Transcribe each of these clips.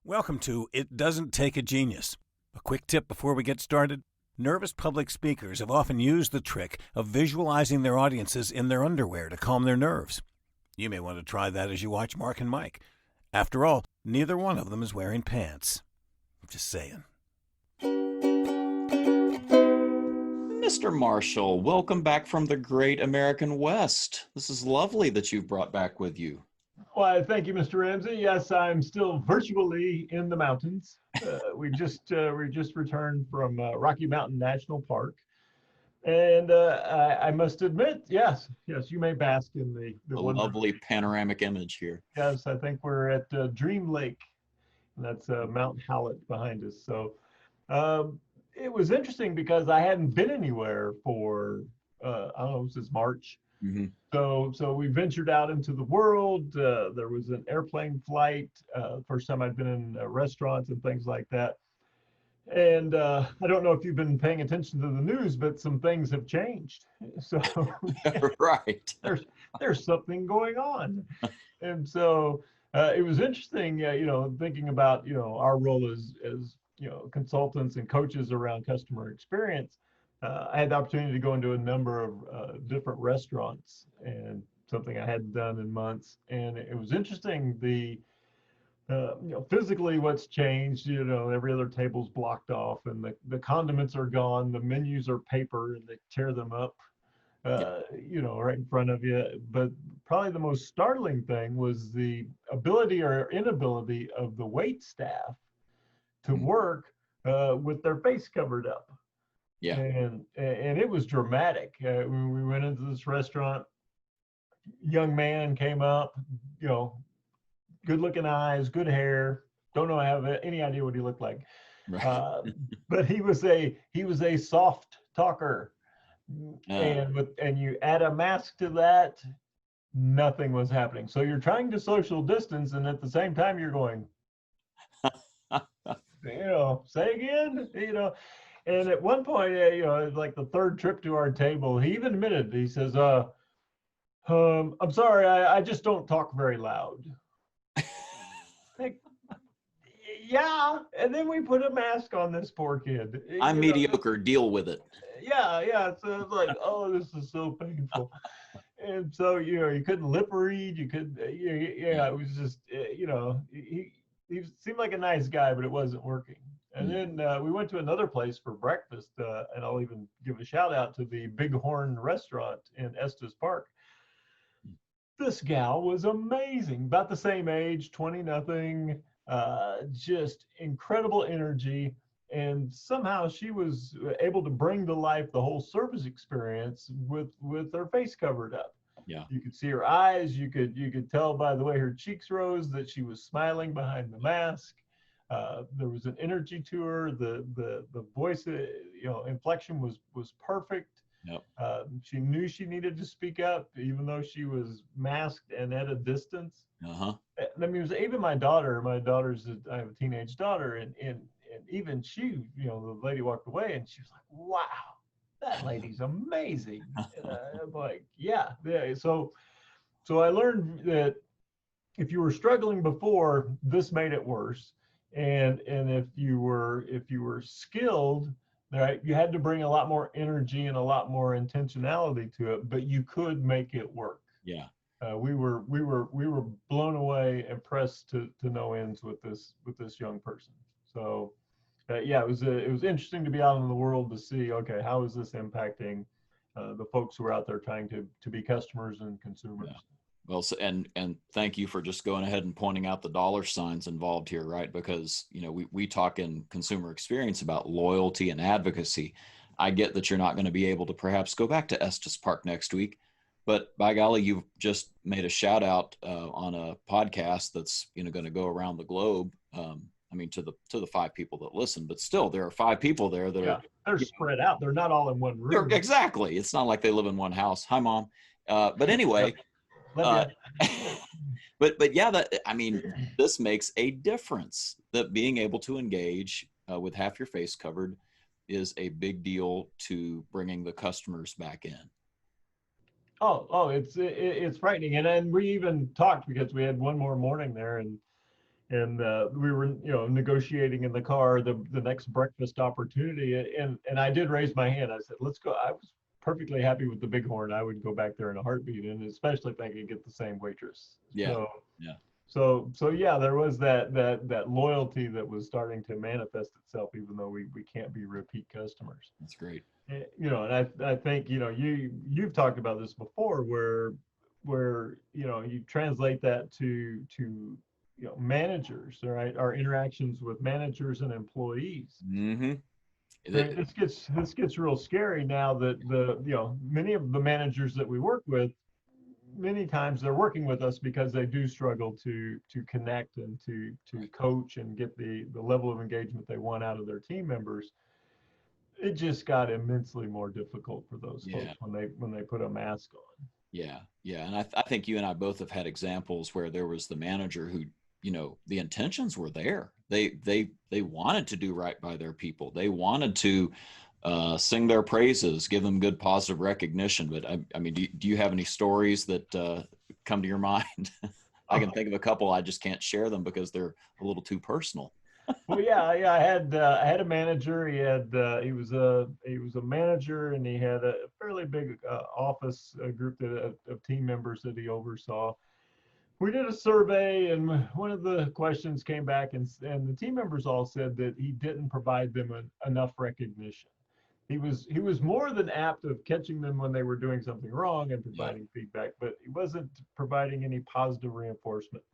Welcome to It Doesn't Take a Genius. A quick tip before we get started. Nervous public speakers have often used the trick of visualizing their audiences in their underwear to calm their nerves. You may want to try that as you watch Mark and Mike. After all, neither one of them is wearing pants. I'm just saying. Mr. Marshall, welcome back from the great American West. This is lovely that you've brought back with you. Well, thank you, Mr. Ramsey. Yes, I'm still virtually in the mountains. We just returned from Rocky Mountain National Park, and I must admit, yes, you may bask in the wonder. Lovely panoramic image here. Yes, I think we're at Dream Lake, and that's Mount Hallett behind us. So it was interesting because I hadn't been anywhere for I don't know, since March. Mm-hmm. So we ventured out into the world. There was an airplane flight. First time I'd been in restaurants and things like that. And I don't know if you've been paying attention to the news, but some things have changed. So Right. there's something going on. And so it was interesting, thinking about, our role as consultants and coaches around customer experience. I had the opportunity to go into a number of different restaurants, and something I hadn't done in months. And it was interesting, physically what's changed. Every other table's blocked off, and the condiments are gone. The menus are paper, and they tear them up, right in front of you. But probably the most startling thing was the ability or inability of the wait staff to work with their face covered up. Yeah. And it was dramatic. When we went into this restaurant, young man came up, good looking eyes, good hair. Don't know, I have any idea what he looked like. Right. But he was a soft talker. And you add a mask to that, nothing was happening. So you're trying to social distance, and at the same time you're going, say again, And at one point, like the third trip to our table, he even admitted, he says, I'm sorry, I just don't talk very loud. Like, yeah. And then we put a mask on this poor kid. I'm mediocre, deal with it. Yeah. So it's like, oh, this is so painful. And so, you couldn't lip read. You could, it was just, he seemed like a nice guy, but it wasn't working. And then we went to another place for breakfast, and I'll even give a shout out to the Bighorn restaurant in Estes Park. This gal was amazing, about the same age, 20-nothing, just incredible energy. And somehow she was able to bring to life the whole service experience with her face covered up. Yeah. You could see her eyes. You could tell by the way her cheeks rose that she was smiling behind the mask. There was an energy to her. The voice, inflection was perfect. Yep. She knew she needed to speak up, even though she was masked and at a distance. Uh-huh. I mean, it was even my daughter. I have a teenage daughter, and even she, the lady walked away, and she was like, "Wow, that lady's amazing." And I'm like, yeah. So I learned that if you were struggling before, this made it worse. And if you were skilled, right, you had to bring a lot more energy and a lot more intentionality to it, but you could make it work. Yeah. We were blown away, impressed to no ends with this young person. So it was interesting to be out in the world to see, okay, how is this impacting the folks who are out there trying to be customers and consumers. Yeah. Well, and thank you for just going ahead and pointing out the dollar signs involved here, right? Because, we talk in consumer experience about loyalty and advocacy. I get that you're not going to be able to perhaps go back to Estes Park next week, but by golly, you've just made a shout out on a podcast that's, going to go around the globe. To the 5 people that listen, but still there are 5 people there that they're spread out. They're not all in one room. Exactly. It's not like they live in one house. Hi, Mom. But anyway, but yeah, this makes a difference, that being able to engage with half your face covered is a big deal to bringing the customers back in. Oh, it's frightening. And then we even talked, because we had one more morning there, and we were, negotiating in the car the next breakfast opportunity, and I did raise my hand. I said, "Let's go." I was perfectly happy with the Bighorn. I would go back there in a heartbeat, and especially if I could get the same waitress. Yeah. So, Yeah. so yeah, there was that loyalty that was starting to manifest itself, even though we can't be repeat customers. That's great. And I think, you've talked about this before, where you translate that to managers, all right, our interactions with managers and employees. Mm-hmm. Right, this gets real scary now that many of the managers that we work with, many times they're working with us because they do struggle to connect and to coach and get the level of engagement they want out of their team members. It just got immensely more difficult for those folks when they put a mask on. Yeah. Yeah. And I think you and I both have had examples where there was the manager who, the intentions were there. They wanted to do right by their people. They wanted to sing their praises, give them good positive recognition. But I mean, do you have any stories that come to your mind? I can think of a couple. I just can't share them because they're a little too personal. Well, yeah. I had a manager. He was a manager, and he had a fairly big office group of team members that he oversaw. We did a survey, and one of the questions came back, and the team members all said that he didn't provide them enough recognition. He was more than apt of catching them when they were doing something wrong and providing feedback, but he wasn't providing any positive reinforcement.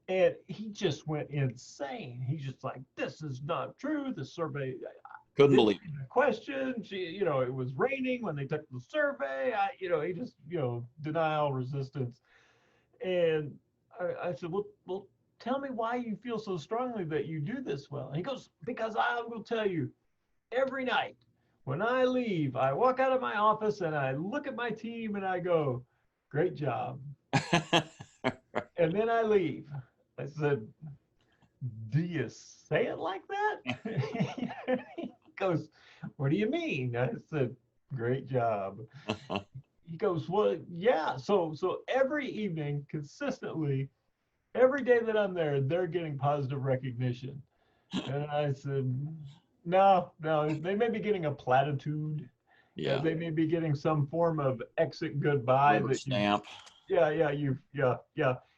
And he just went insane. He's just like, "This is not true. The survey Couldn't believe it. The question, it was raining when they took the survey. He just, denial, resistance." And I said, well, tell me why you feel so strongly that you do this well. And he goes, "Because I will tell you, every night when I leave, I walk out of my office and I look at my team and I go, 'Great job.' And then I leave." I said, "Do you say it like that?" He goes, "What do you mean?" I said, "Great job." He goes, "Well, yeah. So every evening, consistently, every day that I'm there, they're getting positive recognition." And I said, no, they may be getting a platitude. Yeah. They may be getting some form of exit goodbye Rubber stamp. Yeah.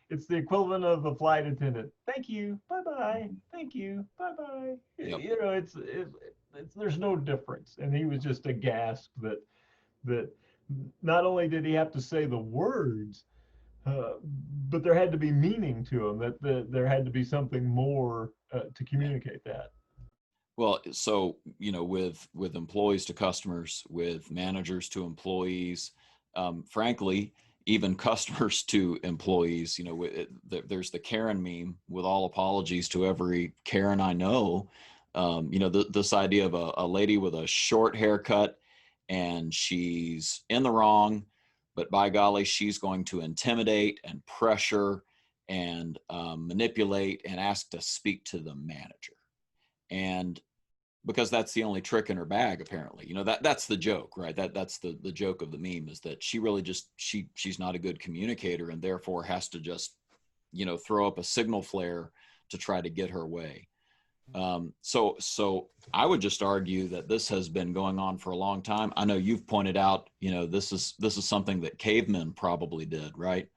It's the equivalent of a flight attendant. "Thank you, bye-bye. Thank you, bye-bye." Yep. It's there's no difference. And he was just aghast that not only did he have to say the words, but there had to be meaning to them, that there had to be something more to communicate that. Well, so, with employees to customers, with managers to employees, frankly, even customers to employees, there's the Karen meme, with all apologies to every Karen I know. This idea of a lady with a short haircut, and she's in the wrong, but by golly, she's going to intimidate and pressure and manipulate and ask to speak to the manager. And because that's the only trick in her bag, apparently, that's the joke, right? That's the joke of the meme, is that she really just, she's not a good communicator, and therefore has to just, throw up a signal flare to try to get her way. So I would just argue that this has been going on for a long time. I know you've pointed out, this is something that cavemen probably did, right?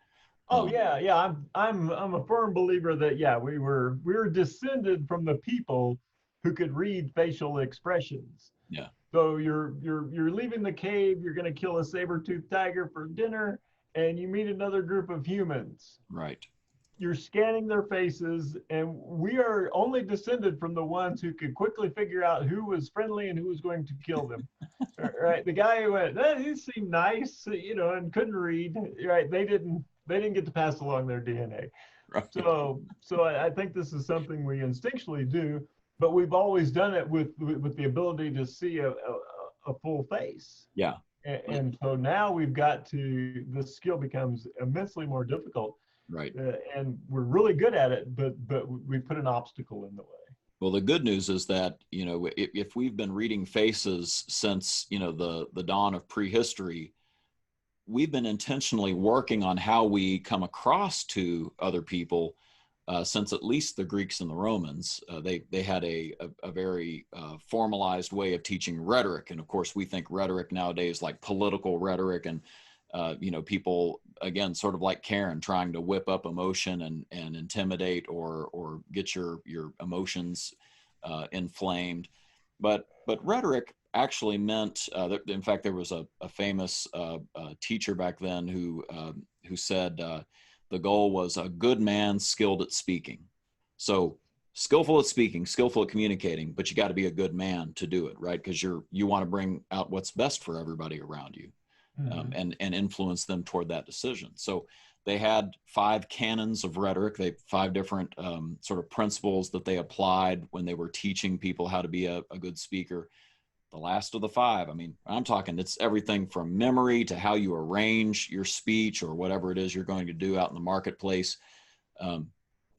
Oh yeah. I'm a firm believer that we were descended from the people who could read facial expressions. Yeah. So you're leaving the cave. You're going to kill a saber-toothed tiger for dinner, and you meet another group of humans. Right. You're scanning their faces, and we are only descended from the ones who could quickly figure out who was friendly and who was going to kill them. Right? The guy who went, "He seemed nice," and couldn't read. Right? They didn't get to pass along their DNA. Right. So I think this is something we instinctually do, but we've always done it with the ability to see a full face. Yeah. And so now we've got to, the skill becomes immensely more difficult. Right. And we're really good at it, but we put an obstacle in the way. Well, the good news is that, if we've been reading faces since, the dawn of prehistory, we've been intentionally working on how we come across to other people since at least the Greeks and the Romans, they had a very formalized way of teaching rhetoric. And of course, we think rhetoric nowadays like political rhetoric and people, again, sort of like Karen, trying to whip up emotion and intimidate or get your emotions inflamed. But rhetoric actually meant, in fact, there was a famous teacher back then who said, the goal was a good man skilled at speaking. So skillful at speaking, skillful at communicating, but you got to be a good man to do it, right? Because you want to bring out what's best for everybody around you, and influence them toward that decision. So they had 5 canons of rhetoric. They 5 different sort of principles that they applied when they were teaching people how to be a good speaker. The last of the 5, I mean, I'm talking, it's everything from memory to how you arrange your speech or whatever it is you're going to do out in the marketplace. The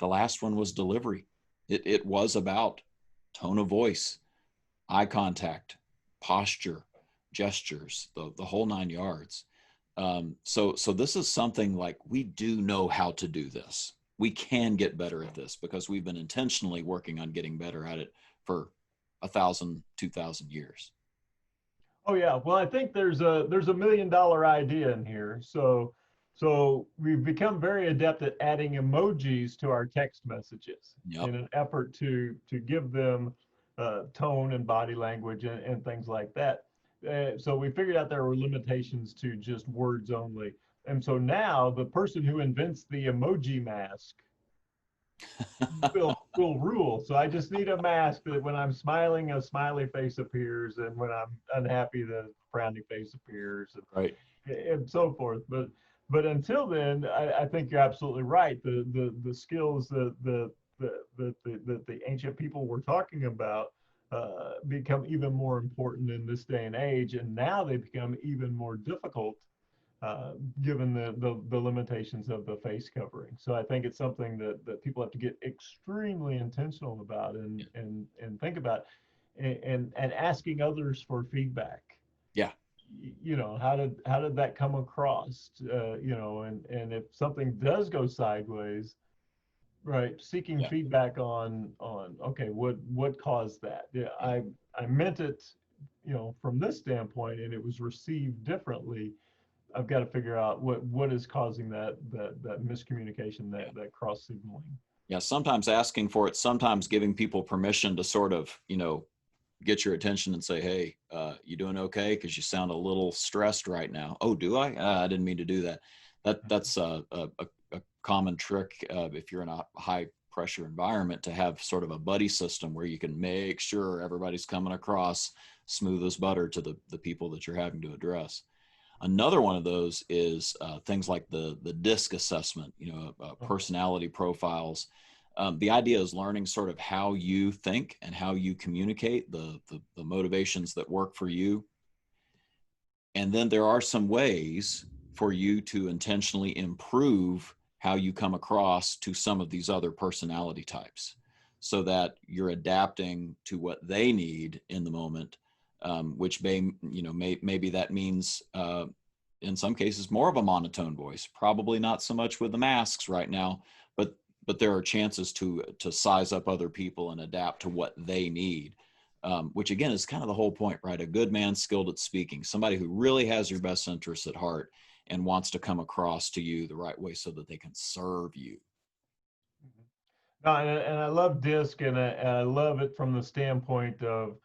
last one was delivery. It was about tone of voice, eye contact, posture, gestures, the whole 9 yards. So this is something like, we do know how to do this. We can get better at this because we've been intentionally working on getting better at it for 1,000, 2,000 years. Oh yeah. Well, I think there's a $1 million idea in here. So we've become very adept at adding emojis to our text messages in an effort to give them tone and body language and things like that. So we figured out there were limitations to just words only. And so now the person who invents the emoji mask will rule. So I just need a mask that when I'm smiling, a smiley face appears, and when I'm unhappy, the frowny face appears, and so forth. But until then, I think you're absolutely right. The skills that the ancient people were talking about become even more important in this day and age, and now they become even more difficult given the limitations of the face covering. So I think it's something that people have to get extremely intentional about and think about, and asking others for feedback. Yeah. How did that come across? And if something does go sideways, right, seeking feedback on okay, what caused that? Yeah, I meant it, from this standpoint, and it was received differently. I've got to figure out what is causing that miscommunication, that cross signaling. Yeah, sometimes asking for it, sometimes giving people permission to sort of, get your attention and say, hey, you doing okay? Because you sound a little stressed right now. Oh, do I? I didn't mean to do that. That's a common trick if you're in a high pressure environment, to have sort of a buddy system where you can make sure everybody's coming across smooth as butter to the people that you're having to address. Another one of those is things like the DISC assessment, personality profiles. The idea is learning sort of how you think and how you communicate, the motivations that work for you. And then there are some ways for you to intentionally improve how you come across to some of these other personality types, so that you're adapting to what they need in the moment. Which maybe that means in some cases more of a monotone voice. Probably not so much with the masks right now, but there are chances to size up other people and adapt to what they need. Which again is kind of the whole point, right? A good man skilled at speaking, somebody who really has your best interests at heart and wants to come across to you the right way so that they can serve you. No, and I love DISC, and I love it from the standpoint of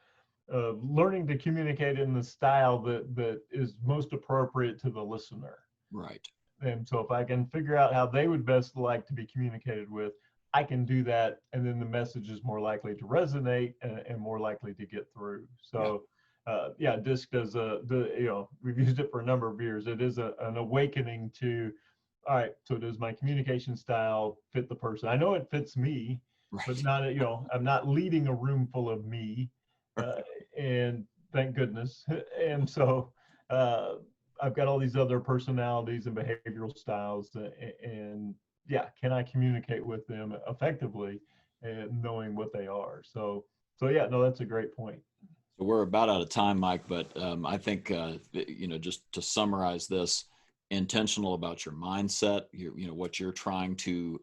learning to communicate in the style that is most appropriate to the listener. Right. And so if I can figure out how they would best like to be communicated with, I can do that, and then the message is more likely to resonate and more likely to get through. So DISC does we've used it for a number of years. It is an awakening to, all right, so does my communication style fit the person? I know it fits me, Right. but not, I'm not leading a room full of me. And thank goodness. And so I've got all these other personalities and behavioral styles, and can I communicate with them effectively and knowing what they are? So that's a great point. So we're about out of time, Mike, but I think, just to summarize this, intentional about your mindset, what you're trying to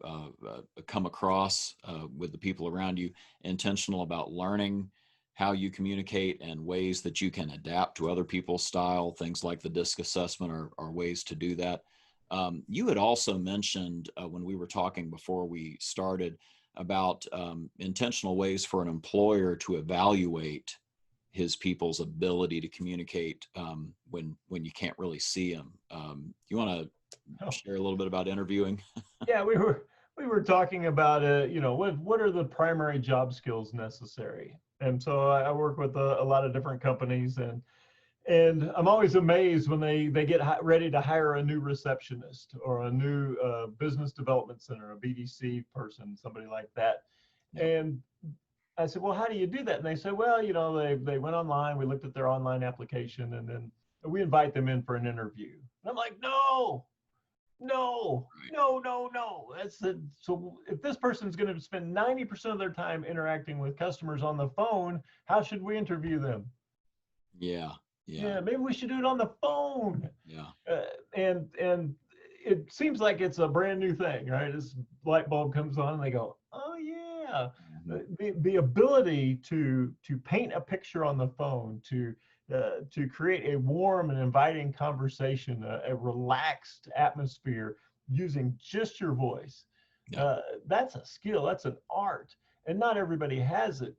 come across with the people around you, intentional about learning how you communicate and ways that you can adapt to other people's style. Things like the DISC assessment are ways to do that. You had also mentioned when we were talking before we started about intentional ways for an employer to evaluate his people's ability to communicate when you can't really see them. You want to share a little bit about interviewing? Yeah, we were talking about what are the primary job skills necessary, and so I work with a lot of different companies, and I'm always amazed when they get ready to hire a new receptionist or a new business development center, a BDC person, somebody like that. Yep. And I said, well, how do you do that? And they said, well, they went online, we looked at their online application, and then we invite them in for an interview. And I'm like, no. That's it. So if this person's going to spend 90% of their time interacting with customers on the phone, how should we interview them? Yeah. Maybe we should do it on the phone. Yeah. And it seems like it's a brand new thing, right? This light bulb comes on and they go, oh yeah. The ability to paint a picture on the phone, to create a warm and inviting conversation, a relaxed atmosphere using just your voice. Yeah. That's a skill, that's an art, and not everybody has it.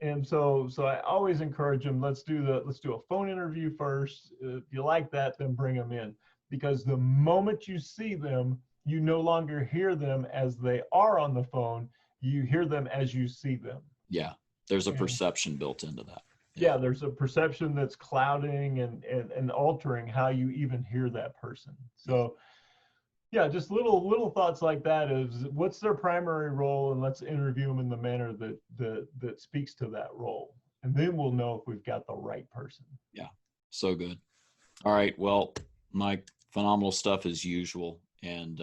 And so I always encourage them, let's do a phone interview first. If you like that, then bring them in, because the moment you see them, you no longer hear them as they are on the phone, you hear them as you see them. Yeah. There's a perception built into that. Yeah, there's a perception that's clouding and altering how you even hear that person. So yeah, just little thoughts like that is what's their primary role, and let's interview them in the manner that speaks to that role. And then we'll know if we've got the right person. Yeah, so good. All right, well, Mike, phenomenal stuff as usual. And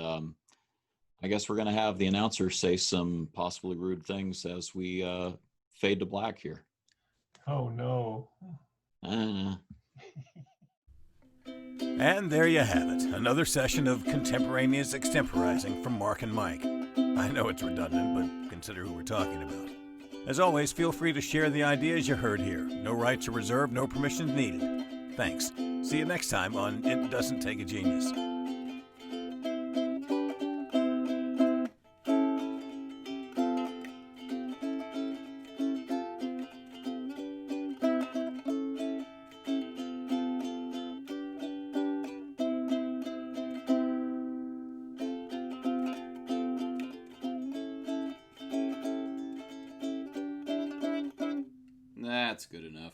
I guess we're going to have the announcer say some possibly rude things as we fade to black here. Oh, no. And there you have it, another session of contemporaneous extemporizing from Mark and Mike. I know it's redundant, but consider who we're talking about. As always, feel free to share the ideas you heard here. No rights are reserved, no permissions needed. Thanks. See you next time on It Doesn't Take a Genius. That's good enough.